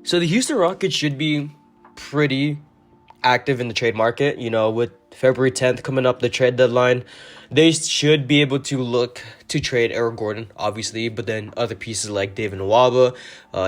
So the Houston Rockets should be pretty active in the trade market. With February 10th coming up, the trade deadline, they should be able to look to trade Errol Gordon, obviously, but then other pieces like David Nwaba,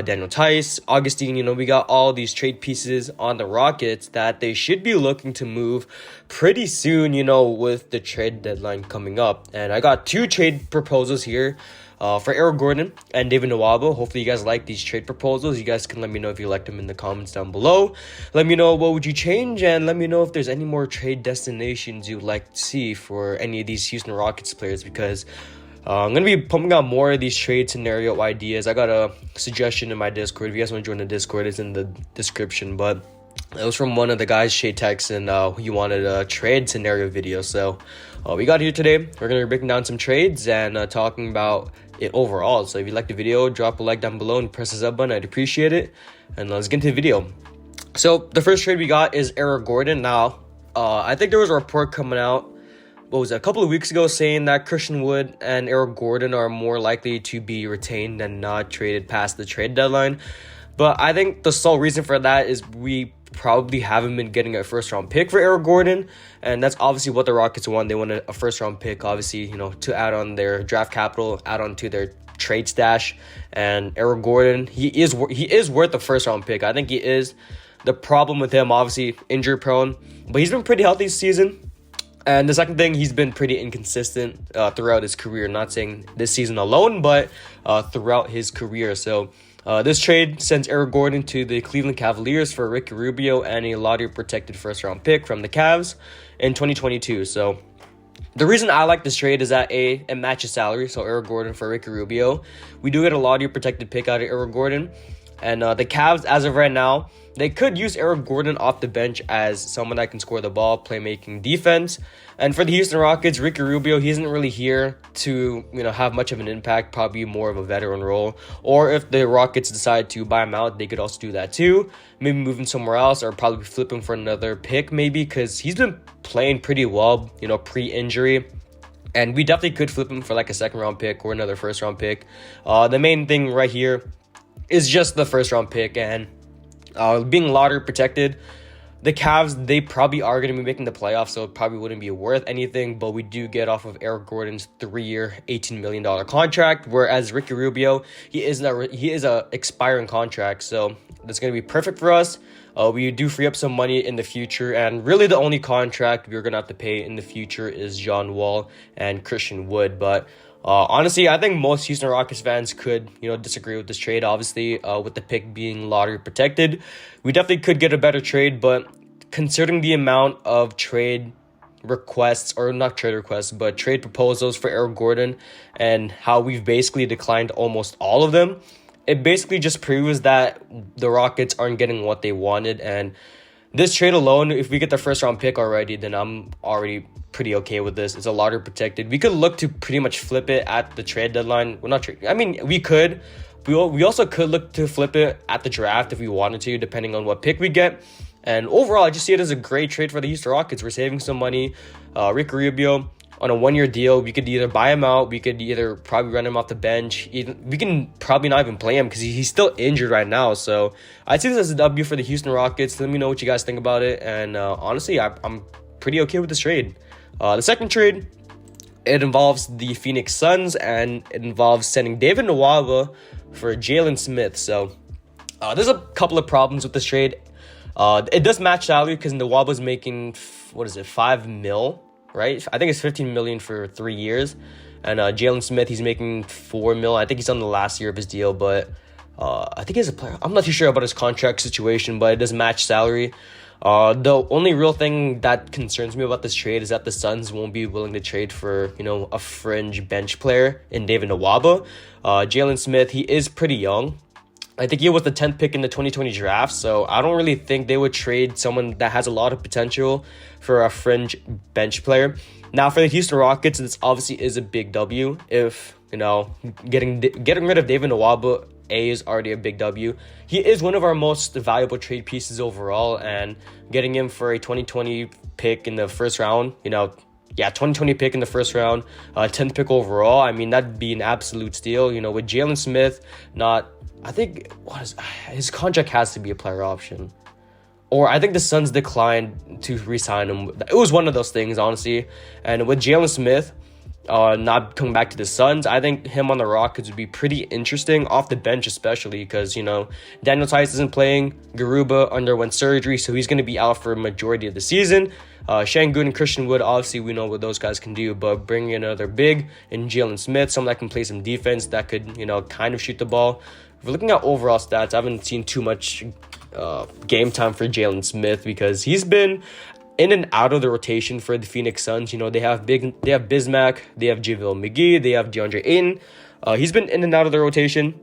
Daniel Tice, Augustine. We got all these trade pieces on the Rockets that they should be looking to move pretty soon, with the trade deadline coming up. And I got two trade proposals here. For Errol Gordon and David Nwaba. Hopefully you guys like these trade proposals. You guys can let me know if you liked them in the comments down below. Let me know what would you change, and let me know if there's any more trade destinations you'd like to see for any of these Houston Rockets players, because I'm going to be pumping out more of these trade scenario ideas. I got a suggestion in my Discord. If you guys want to join the Discord, it's in the description, but it was from one of the guys, Shay Tex, and he wanted a trade scenario video. So we got here today. We're going to be breaking down some trades and talking about it overall. So if you liked the video, drop a like down below and press the sub button. I'd appreciate it. And let's get into the video. So the first trade we got is Errol Gordon. Now, I think there was a report coming out, a couple of weeks ago, saying that Christian Wood and Errol Gordon are more likely to be retained than not traded past the trade deadline. But I think the sole reason for that is we probably haven't been getting a first-round pick for Errol Gordon, and that's obviously what the Rockets want. They want a first-round pick, obviously, to add on their draft capital, add on to their trade stash. And Errol Gordon, he is worth a first-round pick. I think he is. The problem with him, obviously, injury-prone, but he's been pretty healthy this season. And the second thing, he's been pretty inconsistent throughout his career. Not saying this season alone, but throughout his career. So this trade sends Errol Gordon to the Cleveland Cavaliers for Ricky Rubio and a lottery-protected first-round pick from the Cavs in 2022. So the reason I like this trade is that, A, it matches salary, so Errol Gordon for Ricky Rubio. We do get a lottery-protected pick out of Errol Gordon. And the Cavs, as of right now, they could use Errol Gordon off the bench as someone that can score the ball, playmaking defense. And for the Houston Rockets, Ricky Rubio, he isn't really here to, have much of an impact, probably more of a veteran role. Or if the Rockets decide to buy him out, they could also do that too. Maybe move him somewhere else, or probably flip him for another pick maybe, because he's been playing pretty well, pre-injury. And we definitely could flip him for like a second-round pick or another first-round pick. The main thing right here is just the first-round pick, and being lottery protected, the Cavs, they probably are going to be making the playoffs, so it probably wouldn't be worth anything, but we do get off of Errol Gordon's 3-year, $18 million contract, whereas Ricky Rubio, he is a expiring contract, so that's going to be perfect for us. We do free up some money in the future, and really the only contract we're going to have to pay in the future is John Wall and Christian Wood, but honestly, I think most Houston Rockets fans could, disagree with this trade. Obviously, with the pick being lottery protected, we definitely could get a better trade. But considering the amount of trade requests, or not trade requests, but trade proposals for Errol Gordon, and how we've basically declined almost all of them, it basically just proves that the Rockets aren't getting what they wanted. And this trade alone, if we get the first round pick already, then I'm already pretty okay with this. It's a lottery protected. We could look to pretty much flip it at the trade deadline. Well, not trade. I mean, we could. We also could look to flip it at the draft if we wanted to, depending on what pick we get. And overall, I just see it as a great trade for the Houston Rockets. We're saving some money. Ricky Rubio on a 1-year deal. We could either buy him out. We could either probably run him off the bench. We can probably not even play him because he's still injured right now. So I'd see this as a W for the Houston Rockets. Let me know what you guys think about it. And honestly, I'm pretty okay with this trade. The second trade, it involves the Phoenix Suns, and it involves sending David Nwaba for Jalen Smith. So there's a couple of problems with this trade. It does match salary because Nwaba's making, $5 million, right? I think it's $15 million for 3 years. And Jalen Smith, he's making $4 million. I think he's on the last year of his deal, but I think he's a player. I'm not too sure about his contract situation, but it does match salary. The only real thing that concerns me about this trade is that the Suns won't be willing to trade for, a fringe bench player in David Nwaba. Jalen Smith, he is pretty young. I think he was the 10th pick in the 2020 draft, so I don't really think they would trade someone that has a lot of potential for a fringe bench player. Now, for the Houston Rockets, this obviously is a big W. If, getting rid of David Nwaba, is already a big W. He is one of our most valuable trade pieces overall, and getting him for a 2020 pick in the first round, 2020 pick in the first round, 10th pick overall, I mean, that'd be an absolute steal. With Jalen Smith not I think his contract has to be a player option. Or I think the Suns declined to re-sign him. It was one of those things, honestly. And with Jalen Smith not coming back to the Suns, I think him on the Rockets would be pretty interesting, off the bench especially, because, you know, Daniel Tice isn't playing. Garuba underwent surgery, so he's going to be out for a majority of the season. Şengün and Christian Wood, obviously, we know what those guys can do, but bringing in another big in Jalen Smith, someone that can play some defense, that could, you know, kind of shoot the ball. If we're looking at overall stats, I haven't seen too much game time for Jalen Smith because he's been in and out of the rotation for the Phoenix Suns. You know, they have Bismack, they have JaVale McGee, they have DeAndre Ayton. He's been in and out of the rotation.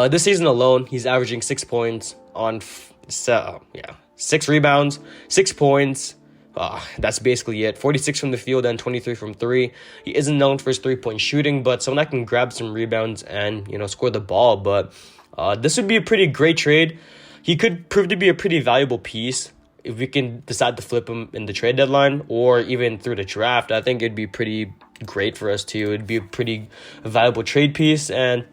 This season alone, he's averaging 6 points on 6 rebounds, 6 points. That's basically it. 46 from the field and 23 from 3. He isn't known for his 3-point shooting, but someone that can grab some rebounds and, you know, score the ball. But this would be a pretty great trade. He could prove to be a pretty valuable piece if we can decide to flip him in the trade deadline or even through the draft. I think it'd be pretty great for us too. It'd be a pretty valuable trade piece. And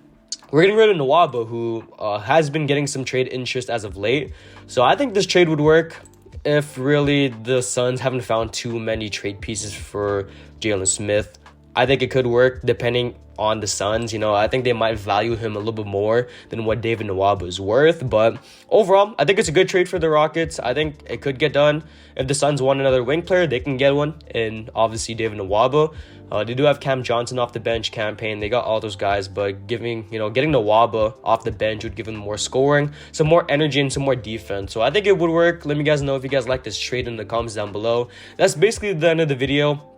we're getting rid of Nwaba, who has been getting some trade interest as of late. So I think this trade would work if really the Suns haven't found too many trade pieces for Jalen Smith. I think it could work depending on the Suns. You know, I think they might value him a little bit more than what David Nwaba is worth. But overall, I think it's a good trade for the Rockets. I think it could get done. If the Suns want another wing player, they can get one. And obviously, David Nwaba. They do have Cam Johnson off the bench campaign. They got all those guys, but getting Nwaba off the bench would give him more scoring, some more energy, and some more defense. So I think it would work. Let me guys know if you guys like this trade in the comments down below. That's basically the end of the video.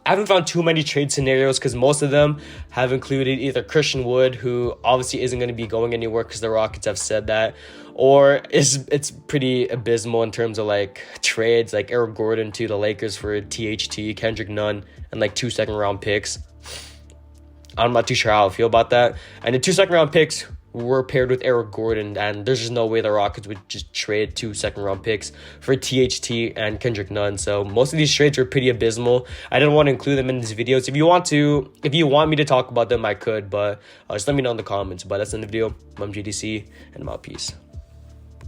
I haven't found too many trade scenarios because most of them have included either Christian Wood, who obviously isn't going to be going anywhere because the Rockets have said that, or it's pretty abysmal in terms of like trades, like Errol Gordon to the Lakers for THT, Kendrick Nunn, and like 2 second-round picks. I'm not too sure how I feel about that. And the 2 second-round picks were paired with Errol Gordon, and there's just no way the Rockets would just trade 2 second-round picks for THT and Kendrick Nunn. So most of these trades are pretty abysmal. I didn't want to include them in these videos. If you want me to talk about them, I could, but just let me know in the comments. But that's the end of the video. I'm GDC, and I'm out. Peace.